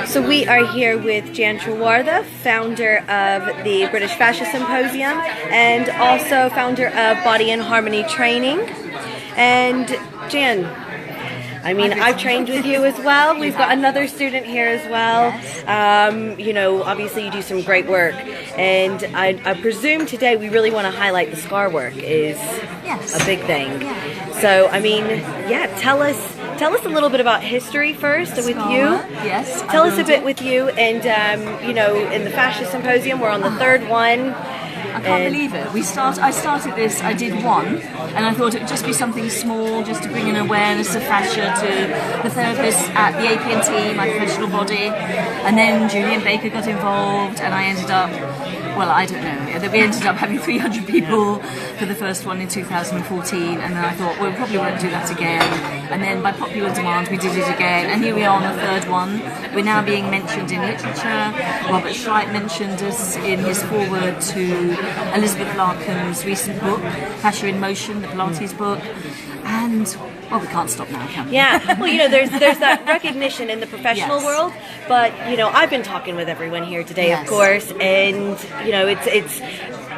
So we are here with Jan Trewartha, founder of the British Fascia Symposium and also founder of Body and Harmony Training. And Jan, I mean, I've trained with you as well. We've got another student here as well. You know, obviously you do some great work. And I presume today we really want to highlight the ScarWork is a big thing. So, I mean, tell us a little bit about history first with you. Yes. Tell us a bit with you. And, you know, in the Fascia Symposium, we're on the third one. I can't believe it. I started this, I did one, and I thought it would just be something small, just to bring an awareness of fascia to the therapists at the APNT, my professional body. And then Julian Baker got involved, and I ended up, well, I don't know, we ended up having 300 people for the first one in 2014, and then I thought, well, we probably won't do that again. And then by popular demand, we did it again, and here we are on the third one. We're now being mentioned in literature. Robert Schreit mentioned us in his foreword to Elizabeth Larkham's recent book, Fascia in Motion, the Pilates book. And, well, we can't stop now, can we? Yeah, well, you know, there's that recognition in the professional world, but, you know, I've been talking with everyone here today, of course, and, you know, it's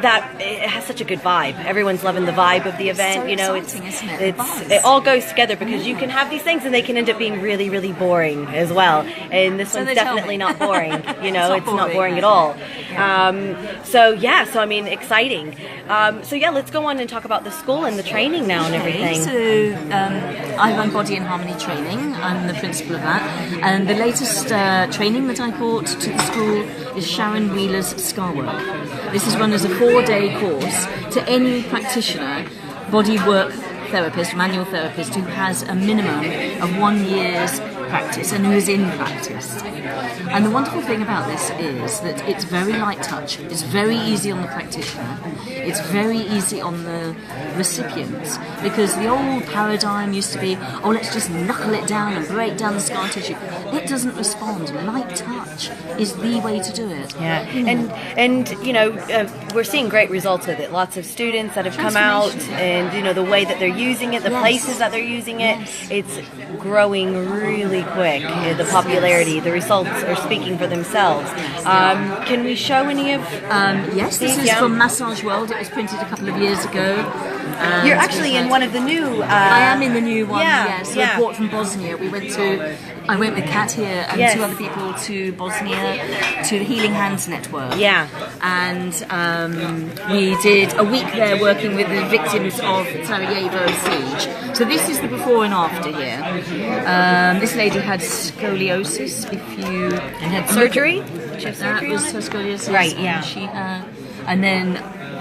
that it has such a good vibe. Everyone's loving the vibe of the event. So you know, exciting, isn't it? it all goes together because you can have these things and they can end up being really, really boring as well. And this one's definitely not boring. You know, it's not boring at all. So I mean, exciting. Let's go on and talk about the school and the training now and everything. So I run Body and Harmony Training. I'm the principal of that. And the latest training that I brought to the school is Sharon Wheeler's ScarWork. This is run as a 4-day course to any practitioner, body work therapist, manual therapist who has a minimum of 1 year's practice and who is in practice. And the wonderful thing about this is that it's very light touch, it's very easy on the practitioner, it's very easy on the recipients, because the old paradigm used to be, oh, let's just knuckle it down and break down the scar tissue. It doesn't respond. Light touch is the way to do it. Yeah, and you know, we're seeing great results with it. Lots of students that have come out, and you know, the way that they're using it, the places that they're using it, it's growing really quick. The popularity, the results are speaking for themselves. Can we show any of yes, this is from Massage World. It was printed a couple of years ago. You're actually in one of the new... I am in the new one, yes. We brought from Bosnia. I went with Kat here and 2 other people to Bosnia, to the Healing Hands Network. Yeah. And we did a week there working with the victims of Sarajevo siege. So this is the before and after here. This lady had scoliosis. And had surgery? That was her scoliosis. Right, yeah. And then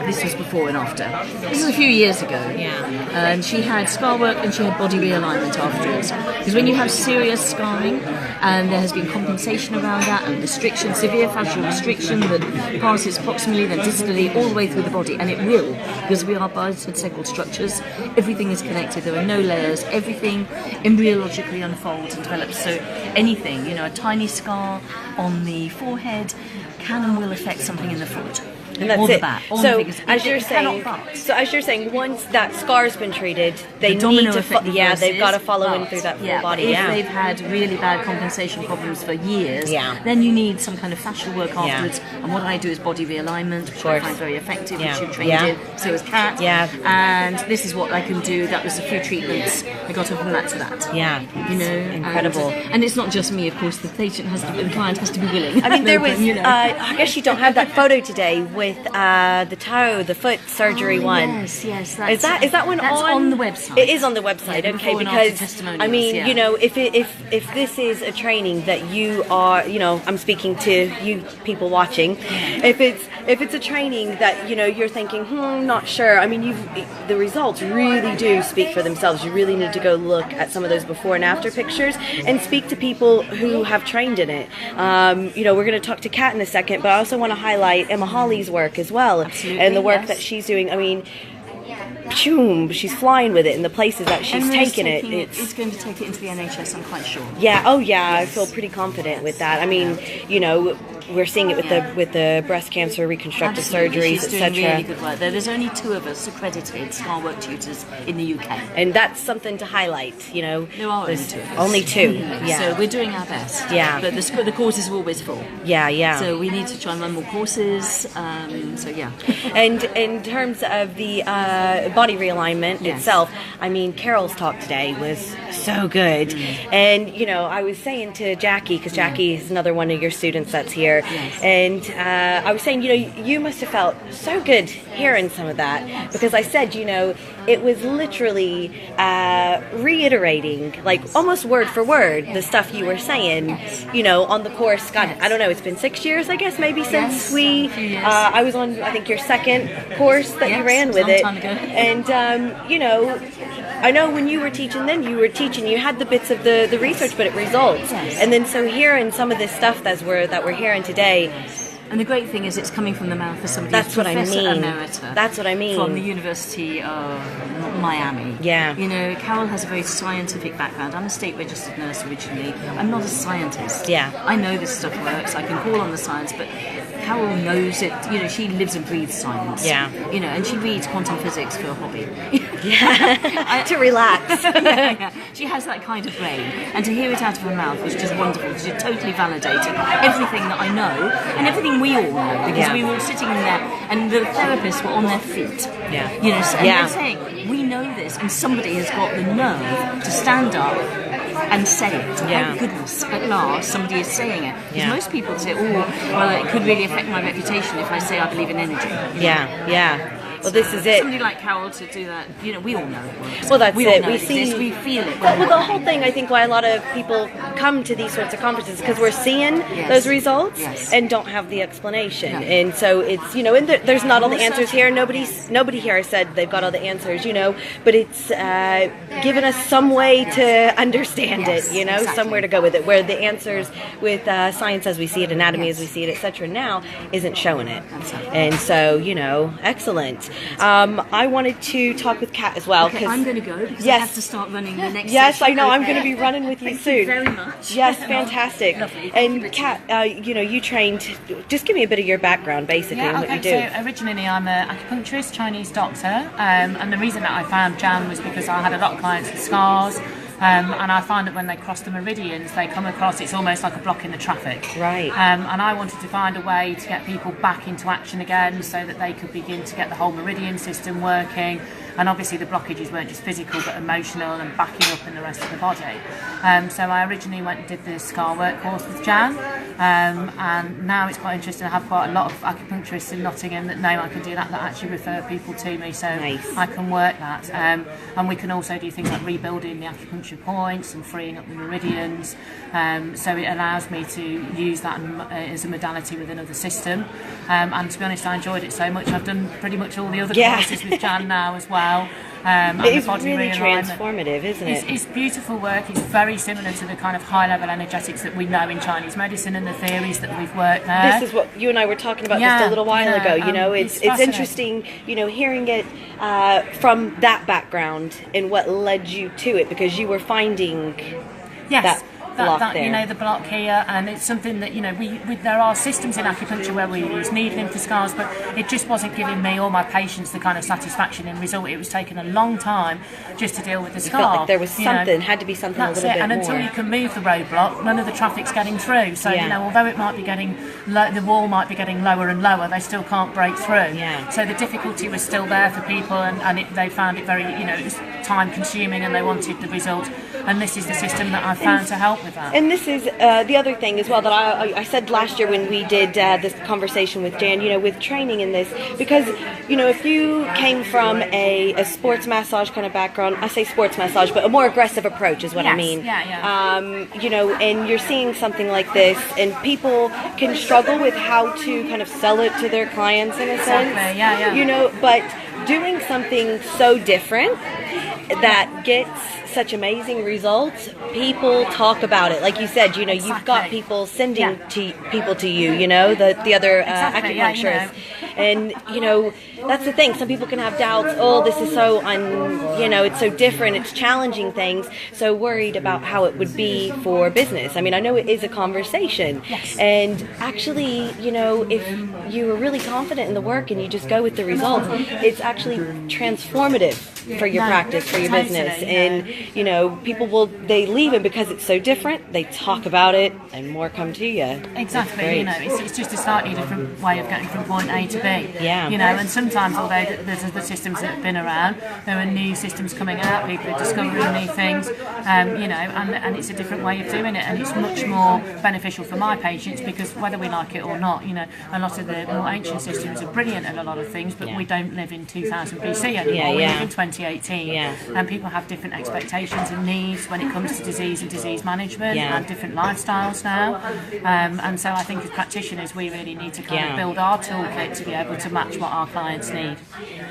this was before and after. This is a few years ago. Yeah. And she had ScarWork and she had body realignment afterwards. Because when you have serious scarring and there has been compensation around that and restriction, severe fascial restriction that passes proximally then distally all the way through the body, and it will, because we are biosensorial structures, everything is connected, there are no layers, everything embryologically unfolds and develops. So anything, you know, a tiny scar on the forehead can and will affect something in the foot. And that's or it. The back, so as you're saying, once that scar's been treated, they need to they've got to follow in through that full body. If they've had really bad compensation problems for years, then you need some kind of fascial work afterwards. And what I do is body realignment, which I find very effective, which you trained in. So is Kat. And this is what I can do. That was a few treatments. I got her from that to that. Yeah, you know, incredible. And it's not just me, of course. The patient has to, the client has to be willing. I mean, there was. I guess you don't have that photo today with the foot surgery one. Yes. Is that one on the website? It is on the website. Okay, because I mean, you know, if this is a training that you are, you know, I'm speaking to you people watching. If it's a training that, you know, you're thinking, not sure. I mean, the results really do speak for themselves. You really need to go look at some of those before and after pictures and speak to people who have trained in it. You know, we're going to talk to Kat in a second, but I also want to highlight Emma Holly's work as well. Absolutely, and the work that she's doing. I mean, she's flying with it in the places that she's taken it. It's going to take it into the NHS, I'm quite sure. Yeah, I feel pretty confident with that. I mean, you know, we're seeing it with the breast cancer reconstructive surgeries, She's doing etc. really good work. There's only 2 of us accredited ScarWork tutors in the UK. And that's something to highlight, you know. There are There's only 2 of us. only 2. Yeah. So we're doing our best. Yeah. But the courses are always full. Yeah, yeah. So we need to try and run more courses. So yeah. And in terms of the body realignment itself, I mean, Carol's talk today was so good. And, you know, I was saying to Jackie, because Jackie is another one of your students that's here, and I was saying, you know, you must have felt so good hearing some of that, because I said, you know, it was literally reiterating, like almost word for word, the stuff you were saying, you know, on the course. God, I don't know, it's been 6 years, I guess, maybe since I was on, I think, your second course that you ran with it. Time ago. And, you know, I know when you were teaching then, you had the bits of the research, but it results. And then so hearing some of this stuff that we're hearing today. And the great thing is it's coming from the mouth of somebody That's who's what I Professor mean. Emerita. That's what I mean. From the University of Miami. Yeah. You know, Carol has a very scientific background. I'm a state-registered nurse originally. I'm not a scientist. Yeah. I know this stuff works. I can call on the science, but Carol knows it. You know, she lives and breathes science. Yeah. You know, and she reads quantum physics for a hobby. Yeah. To relax. Yeah. She has that kind of brain, and to hear it out of her mouth was just wonderful. She totally validated everything that I know and everything we all know, because we were all sitting in there and the therapists were on their feet. Yeah. You know, and they're saying, we know this, and somebody has got the nerve to stand up and say it. Thank goodness, at last, somebody is saying it. Because most people say, oh, well, it could really affect my reputation if I say I believe in energy. Yeah, yeah. Well, this is it. Somebody like Carol to do that, you know, we all know it works. Well, that's we all it. know We it see, exists, we feel it. Well, the whole thing, I think, why a lot of people come to these sorts of conferences, because we're seeing those results and don't have the explanation. No. And so it's, you know, and there's not all the answers here. Nobody here said they've got all the answers, you know, but it's given us some way to understand it, you know, somewhere to go with it, where the answers with science as we see it, anatomy as we see it, etc. now isn't showing it. And so, you know, excellent. I wanted to talk with Kat as well. Okay, I'm going to go because I have to start running the next Yes, session. I know. I'm going to be running with you Thank soon. you very much. Yes, fantastic. Lovely. And Kat, you know, you trained. Just give me a bit of your background, basically, and what you do. So originally I'm an acupuncturist, Chinese doctor, and the reason that I found Jan was because I had a lot of clients with scars. And I find that when they cross the meridians, they come across, it's almost like a block in the traffic. Right. And I wanted to find a way to get people back into action again so that they could begin to get the whole meridian system working. And obviously the blockages weren't just physical but emotional and backing up in the rest of the body. So I originally went and did the ScarWork course with Jan, and now it's quite interesting. I have quite a lot of acupuncturists in Nottingham that know I can do that actually refer people to me, so I can work that. And we can also do things like rebuilding the acupuncture points and freeing up the meridians. So it allows me to use that as a modality within another system. And to be honest, I enjoyed it so much. I've done pretty much all the other courses with Jan now as well. It's really transformative, isn't it? It's beautiful work. It's very similar to the kind of high-level energetics that we know in Chinese medicine and the theories that we've worked there. This is what you and I were talking about just a little while ago. You know, it's interesting, you know, hearing it from that background and what led you to it, because you were finding that you know, the block here, and it's something that, you know, there are systems in acupuncture where we use needling for scars, but it just wasn't giving me or my patients the kind of satisfaction in result. It was taking a long time just to deal with the scar. Felt like there was something, had to be something a little bit more. And until you can move the roadblock, none of the traffic's getting through. So, you know, although it might be getting, the wall might be getting lower and lower, they still can't break through. So the difficulty was still there for people, and they found it very, you know, it was time consuming, and they wanted the result. And this is the system that I found to help with that. And this is the other thing as well that I said last year when we did this conversation with Jan, you know, with training in this, because, you know, if you came from a sports massage kind of background, I say sports massage, but a more aggressive approach is what I mean. You know, and you're seeing something like this, and people can struggle with how to kind of sell it to their clients in a sense. You know, but doing something so different that gets such amazing results, people talk about it. Like you said, you know, you've got people sending people to you, you know, the other acupuncturists. And, you know, that's the thing. Some people can have doubts. Oh, this is so, you know, it's so different. It's challenging things. So worried about how it would be for business. I mean, I know it is a conversation. Yes. And actually, you know, if you are really confident in the work and you just go with the results, it's actually transformative for your practice, for your business. And, you know, people they leave it because it's so different. They talk about it and more come to you. Exactly. You know, it's just a slightly different way of getting from point A to B. Yeah. You know, and sometimes, although there's the systems that have been around, there are new systems coming out, people are discovering new things, you know, and it's a different way of doing it, and it's much more beneficial for my patients because whether we like it or not, you know, a lot of the more ancient systems are brilliant at a lot of things, but we don't live in 2000 BC anymore, we live in 2018, and people have different expectations and needs when it comes to disease and disease management and different lifestyles now, and so I think as practitioners we really need to kind of build our toolkit to be able to match what our clients need.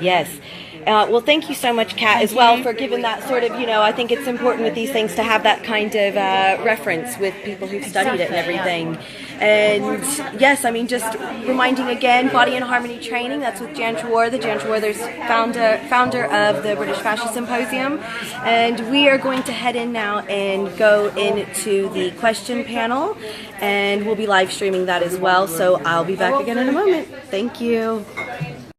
Yes. Well, thank you so much, Kat, as well, for giving that sort of, you know, I think it's important with these things to have that kind of reference with people who've studied it and everything. And yes, I mean, just reminding again, Body and Harmony Training, that's with Jan Trewartha. Jan Trewartha's founder of the British Fascia Symposium. And we are going to head in now and go into the question panel, and we'll be live streaming that as well. So I'll be back again in a moment. Thank you.